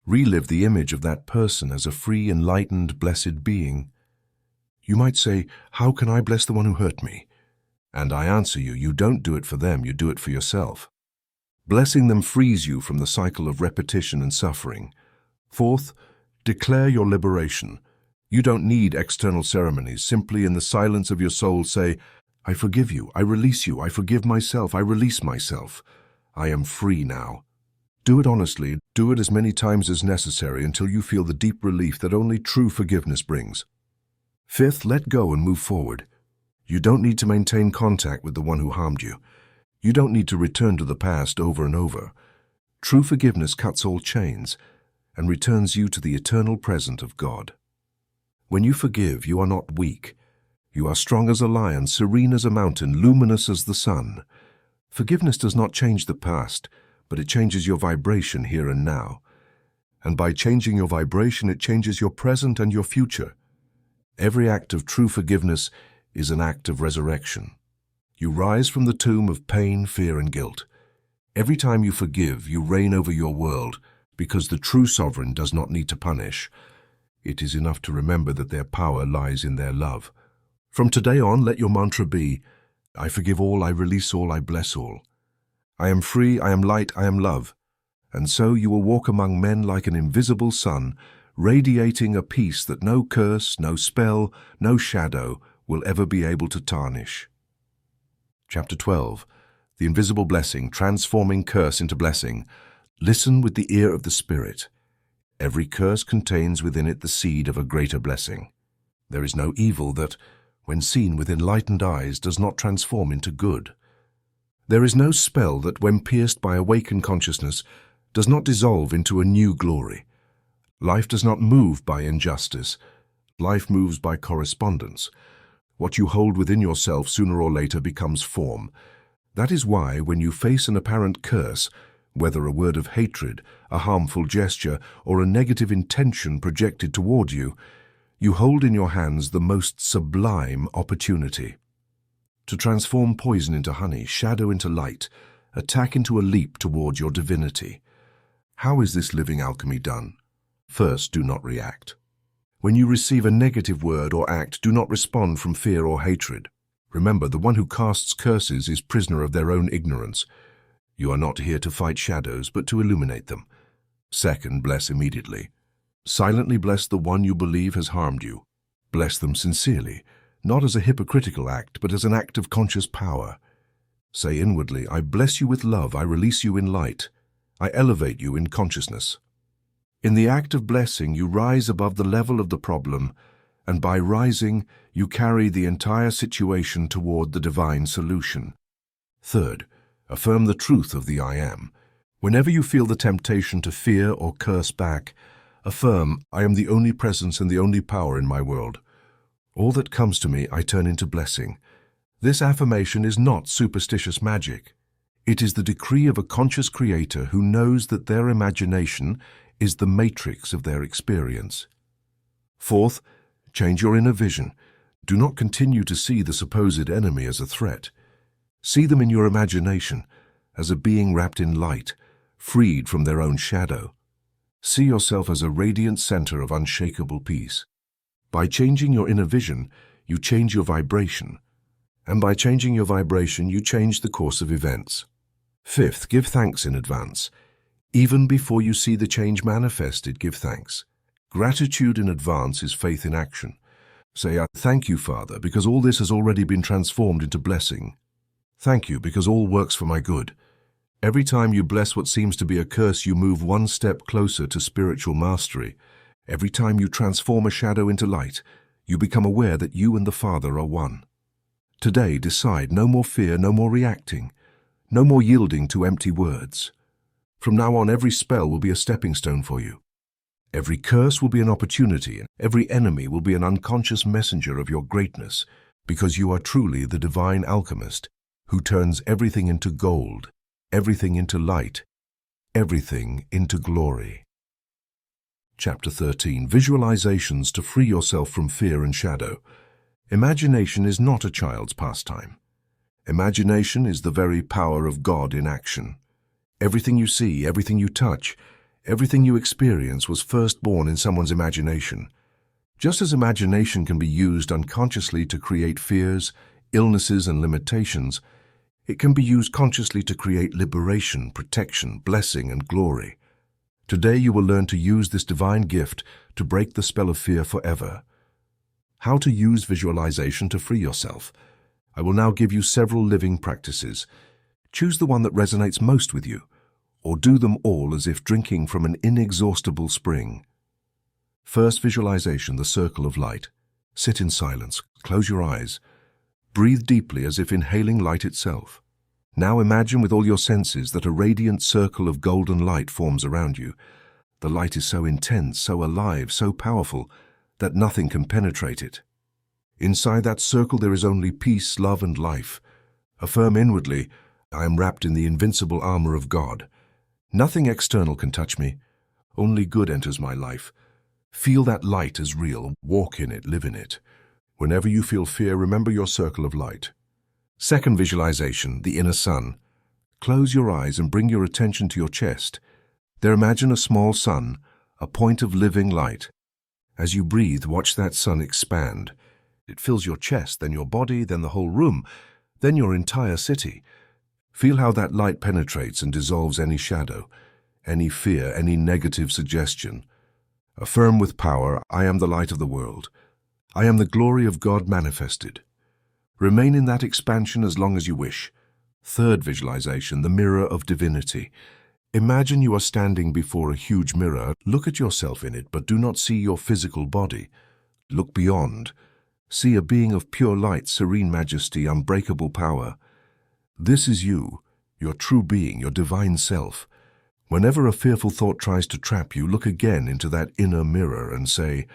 Relive the image of that person as a free, enlightened, blessed being. You might say, "How can I bless the one who hurt me?" And I answer you, you don't do it for them, you do it for yourself. Blessing them frees you from the cycle of repetition and suffering. Fourth, declare your liberation. You don't need external ceremonies. Simply in the silence of your soul say, "I forgive you, I release you, I forgive myself, I release myself. I am free now." Do it honestly. Do it as many times as necessary until you feel the deep relief that only true forgiveness brings. Fifth, let go and move forward. You don't need to maintain contact with the one who harmed you. You don't need to return to the past over and over. True forgiveness cuts all chains and returns you to the eternal present of God. When you forgive, you are not weak. You are strong as a lion, serene as a mountain, luminous as the sun. Forgiveness does not change the past, but it changes your vibration here and now. And by changing your vibration, it changes your present and your future. Every act of true forgiveness is an act of resurrection. You rise from the tomb of pain, fear, and guilt. Every time you forgive, you reign over your world, because the true sovereign does not need to punish. It is enough to remember that their power lies in their love. From today on, let your mantra be, "I forgive all, I release all, I bless all. I am free, I am light, I am love." And so you will walk among men like an invisible sun, radiating a peace that no curse, no spell, no shadow will ever be able to tarnish. Chapter 12. The Invisible Blessing, Transforming Curse into Blessing. Listen with the ear of the Spirit. Every curse contains within it the seed of a greater blessing. There is no evil that, when seen with enlightened eyes, does not transform into good. There is no spell that, when pierced by awakened consciousness, does not dissolve into a new glory. Life does not move by injustice. Life moves by correspondence. What you hold within yourself sooner or later becomes form. That is why, when you face an apparent curse, whether a word of hatred, a harmful gesture, or a negative intention projected toward you, you hold in your hands the most sublime opportunity. To transform poison into honey, shadow into light, attack into a leap toward your divinity. How is this living alchemy done? First, do not react. When you receive a negative word or act, do not respond from fear or hatred. Remember, the one who casts curses is prisoner of their own ignorance. You are not here to fight shadows, but to illuminate them. Second, bless immediately. Silently bless the one you believe has harmed you. Bless them sincerely, not as a hypocritical act, but as an act of conscious power. Say inwardly, "I bless you with love, I release you in light. I elevate you in consciousness." In the act of blessing, you rise above the level of the problem, and by rising, you carry the entire situation toward the divine solution. Third, affirm the truth of the I am. Whenever you feel the temptation to fear or curse back, affirm, "I am the only presence and the only power in my world. All that comes to me, I turn into blessing." This affirmation is not superstitious magic. It is the decree of a conscious creator who knows that their imagination is the matrix of their experience. Fourth, change your inner vision. Do not continue to see the supposed enemy as a threat. See them in your imagination. as a being wrapped in light, freed from their own shadow. See yourself as a radiant center of unshakable peace. By changing your inner vision, you change your vibration. And by changing your vibration, you change the course of events. Fifth, give thanks in advance. Even before you see the change manifested, give thanks. Gratitude in advance is faith in action. Say, "I thank you, Father, because all this has already been transformed into blessing. Thank you, because all works for my good." Every time you bless what seems to be a curse, you move one step closer to spiritual mastery. Every time you transform a shadow into light, you become aware that you and the Father are one. Today, decide no more fear, no more reacting, no more yielding to empty words. From now on, every spell will be a stepping stone for you. Every curse will be an opportunity, and every enemy will be an unconscious messenger of your greatness, because you are truly the divine alchemist who turns everything into gold, everything into light, everything into glory. Chapter 13. Visualizations to free yourself from fear and shadow. Imagination is not a child's pastime. Imagination is the very power of God in action. Everything you see, everything you touch, everything you experience was first born in someone's imagination. Just as imagination can be used unconsciously to create fears, illnesses, and limitations, it can be used consciously to create liberation, protection, blessing, and glory. Today you will learn to use this divine gift to break the spell of fear forever. How to use visualization to free yourself. I will now give you several living practices. Choose the one that resonates most with you, or do them all as if drinking from an inexhaustible spring. First visualization, the circle of light. Sit in silence, close your eyes. Breathe deeply as if inhaling light itself. Now imagine with all your senses that a radiant circle of golden light forms around you. The light is so intense, so alive, so powerful, that nothing can penetrate it. Inside that circle there is only peace, love, and life. Affirm inwardly, "I am wrapped in the invincible armor of God. Nothing external can touch me. Only good enters my life." Feel that light as real. Walk in it, live in it. Whenever you feel fear, remember your circle of light. Second visualization, the inner sun. Close your eyes and bring your attention to your chest. There imagine a small sun, a point of living light. As you breathe, watch that sun expand. It fills your chest, then your body, then the whole room, then your entire city. Feel how that light penetrates and dissolves any shadow, any fear, any negative suggestion. Affirm with power, "I am the light of the world. I am the glory of God manifested." Remain in that expansion as long as you wish. Third visualization, the mirror of divinity. Imagine you are standing before a huge mirror. Look at yourself in it, but do not see your physical body. Look beyond. See a being of pure light, serene majesty, unbreakable power. This is you, your true being, your divine self. Whenever a fearful thought tries to trap you, look again into that inner mirror and say,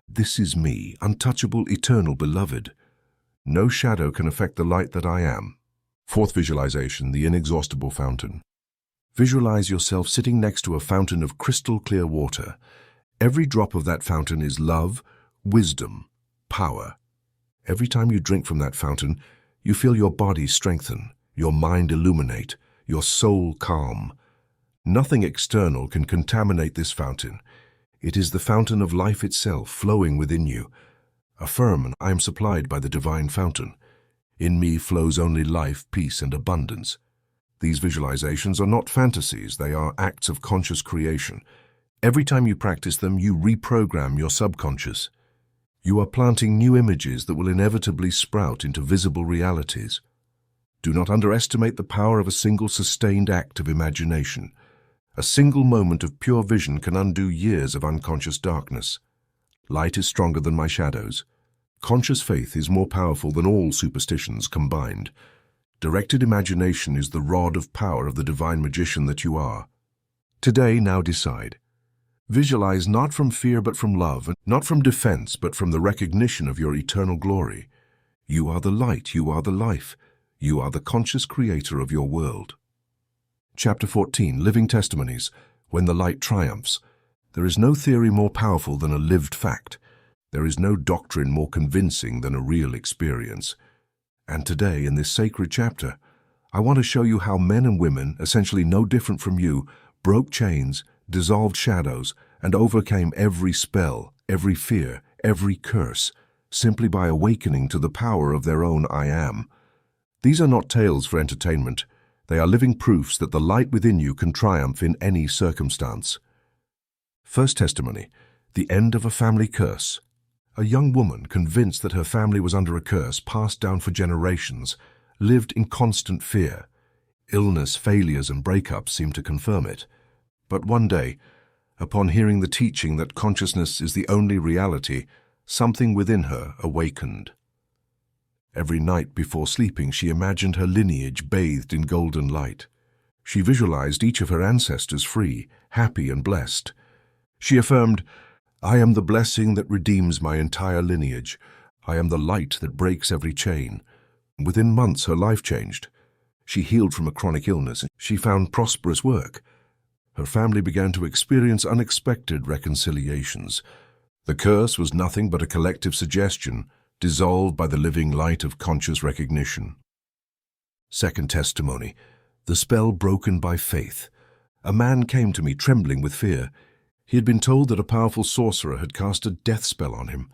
"This is me, untouchable, eternal, beloved. No shadow can affect the light that I am." Fourth visualization, the inexhaustible fountain. Visualize yourself sitting next to a fountain of crystal clear water. Every drop of that fountain is love, wisdom, power. Every time you drink from that fountain, you feel your body strengthen, your mind illuminate, your soul calm. Nothing external can contaminate this fountain. It is the fountain of life itself flowing within you. Affirm, "I am supplied by the divine fountain. In me flows only life, peace, and abundance." These visualizations are not fantasies, they are acts of conscious creation. Every time you practice them, you reprogram your subconscious. You are planting new images that will inevitably sprout into visible realities. Do not underestimate the power of a single sustained act of imagination. A single moment of pure vision can undo years of unconscious darkness. Light is stronger than my shadows. Conscious faith is more powerful than all superstitions combined. Directed imagination is the rod of power of the divine magician that you are. Today, now decide. Visualize not from fear but from love, and not from defense but from the recognition of your eternal glory. You are the light, you are the life, you are the conscious creator of your world. Chapter 14, Living Testimonies. When the light triumphs. There is no theory more powerful than a lived fact. There is no doctrine more convincing than a real experience. And today, in this sacred chapter, I want to show you how men and women, essentially no different from you, broke chains, dissolved shadows, and overcame every spell, every fear, every curse, simply by awakening to the power of their own I Am. These are not tales for entertainment. They are living proofs that the light within you can triumph in any circumstance. First testimony, the end of a family curse. A young woman, convinced that her family was under a curse passed down for generations, lived in constant fear. Illness, failures, and breakups seemed to confirm it. But one day, upon hearing the teaching that consciousness is the only reality, something within her awakened. Every night before sleeping, she imagined her lineage bathed in golden light. She visualized each of her ancestors free, happy, and blessed. She affirmed, "I am the blessing that redeems my entire lineage. I am the light that breaks every chain." Within months, her life changed. She healed from a chronic illness. She found prosperous work. Her family began to experience unexpected reconciliations. The curse was nothing but a collective suggestion, dissolved by the living light of conscious recognition. Second testimony, the spell broken by faith. A man came to me trembling with fear. He had been told that a powerful sorcerer had cast a death spell on him.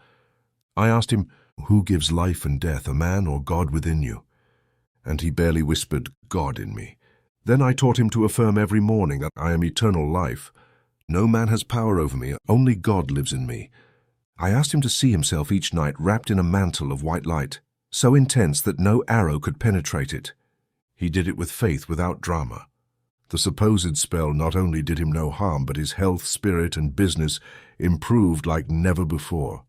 I asked him, "Who gives life and death, a man or God within you?" And he barely whispered, "God in me." Then I taught him to affirm every morning that I am eternal life. No man has power over me, only God lives in me. I asked him to see himself each night wrapped in a mantle of white light, so intense that no arrow could penetrate it. He did it with faith, without drama. The supposed spell not only did him no harm, but his health, spirit, and business improved like never before.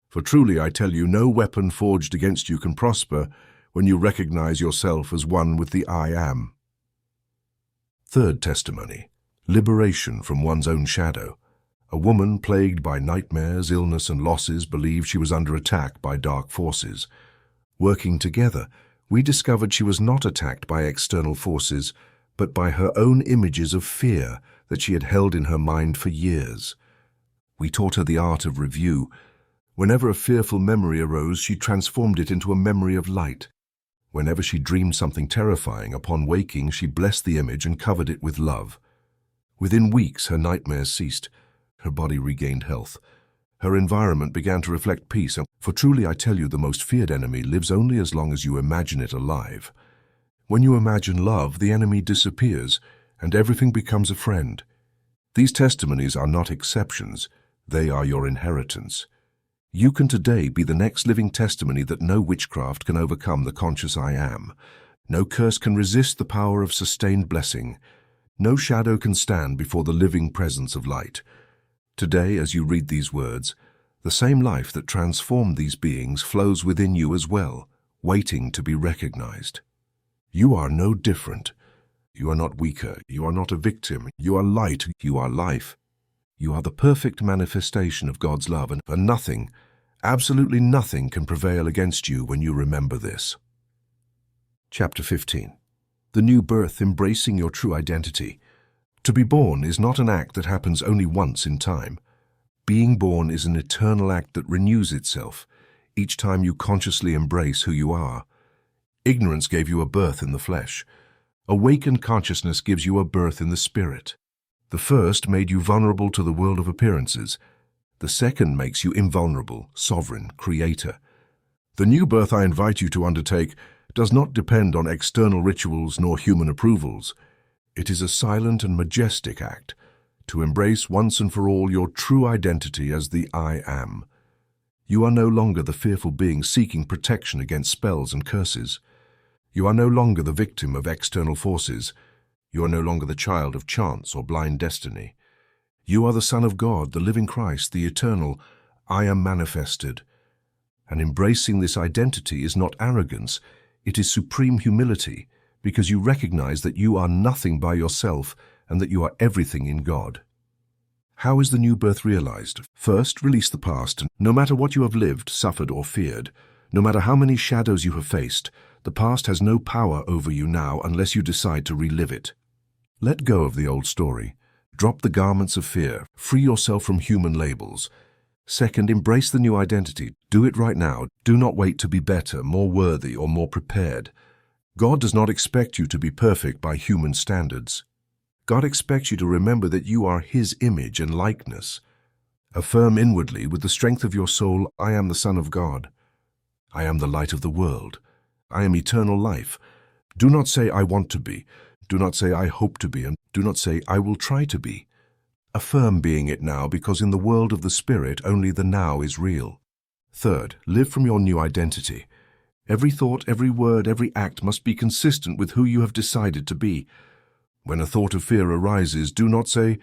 For truly, I tell you, no weapon forged against you can prosper when you recognize yourself as one with the I Am. Third testimony, liberation from one's own shadow. A woman plagued by nightmares, illness, and losses believed she was under attack by dark forces. Working together, we discovered she was not attacked by external forces, but by her own images of fear that she had held in her mind for years. We taught her the art of review. Whenever a fearful memory arose, she transformed it into a memory of light. Whenever she dreamed something terrifying, upon waking, she blessed the image and covered it with love. Within weeks, her nightmares ceased. Her body regained health. Her environment began to reflect peace. For truly, I tell you, the most feared enemy lives only as long as you imagine it alive. When you imagine love, the enemy disappears, and everything becomes a friend. These testimonies are not exceptions. They are your inheritance. You can today be the next living testimony that no witchcraft can overcome the conscious I Am. No curse can resist the power of sustained blessing. No shadow can stand before the living presence of light. Today, as you read these words, the same life that transformed these beings flows within you as well, waiting to be recognized. You are no different. You are not weaker. You are not a victim. You are light. You are life. You are the perfect manifestation of God's love, and nothing, absolutely nothing, can prevail against you when you remember this. Chapter 15. The new birth, embracing your true identity. To be born is not an act that happens only once in time. Being born is an eternal act that renews itself each time you consciously embrace who you are. Ignorance gave you a birth in the flesh. Awakened consciousness gives you a birth in the spirit. The first made you vulnerable to the world of appearances. The second makes you invulnerable, sovereign, creator. The new birth I invite you to undertake does not depend on external rituals nor human approvals. It is a silent and majestic act to embrace once and for all your true identity as the I Am. You are no longer the fearful being seeking protection against spells and curses. You are no longer the victim of external forces. You are no longer the child of chance or blind destiny. You are the Son of God, the living Christ, the eternal I Am manifested. And embracing this identity is not arrogance, it is supreme humility, because you recognize that you are nothing by yourself and that you are everything in God. How is the new birth realized? First, release the past. No matter what you have lived, suffered, or feared, no matter how many shadows you have faced, the past has no power over you now unless you decide to relive it. Let go of the old story. Drop the garments of fear. Free yourself from human labels. Second, embrace the new identity. Do it right now. Do not wait to be better, more worthy, or more prepared. God does not expect you to be perfect by human standards. God expects you to remember that you are His image and likeness. Affirm inwardly with the strength of your soul, I am the Son of God. I am the light of the world. I am eternal life. Do not say, I want to be. Do not say, I hope to be. And do not say, I will try to be. Affirm being it now, because in the world of the Spirit, only the now is real. Third, live from your new identity. Every thought, every word, every act must be consistent with who you have decided to be. When a thought of fear arises, do not say,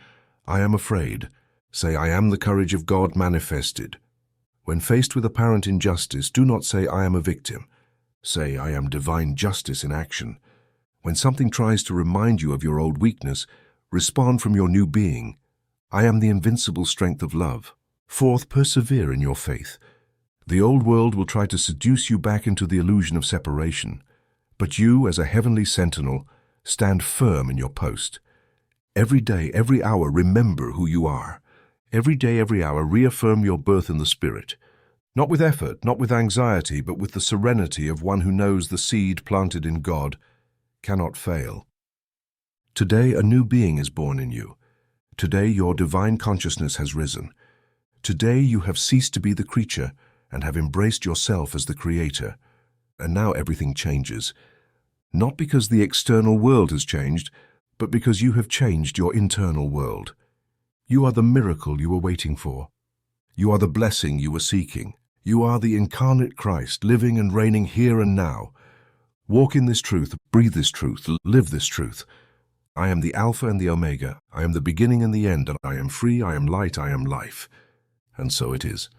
I am afraid. Say, I am the courage of God manifested. When faced with apparent injustice, do not say, I am a victim. Say, I am divine justice in action. When something tries to remind you of your old weakness, respond from your new being. I am the invincible strength of love. Fourth, persevere in your faith. The old world will try to seduce you back into the illusion of separation, but you, as a heavenly sentinel, stand firm in your post. Every day, every hour, remember who you are. Every day, every hour, reaffirm your birth in the Spirit. Not with effort, not with anxiety, but with the serenity of one who knows the seed planted in God cannot fail. Today, a new being is born in you. Today, your divine consciousness has risen. Today, you have ceased to be the creature and have embraced yourself as the Creator. And now everything changes. Not because the external world has changed, but because you have changed your internal world. You are the miracle you were waiting for. You are the blessing you were seeking. You are the incarnate Christ, living and reigning here and now. Walk in this truth, breathe this truth, live this truth. I am the Alpha and the Omega. I am the beginning and the end, and I am free, I am light, I am life. And so it is.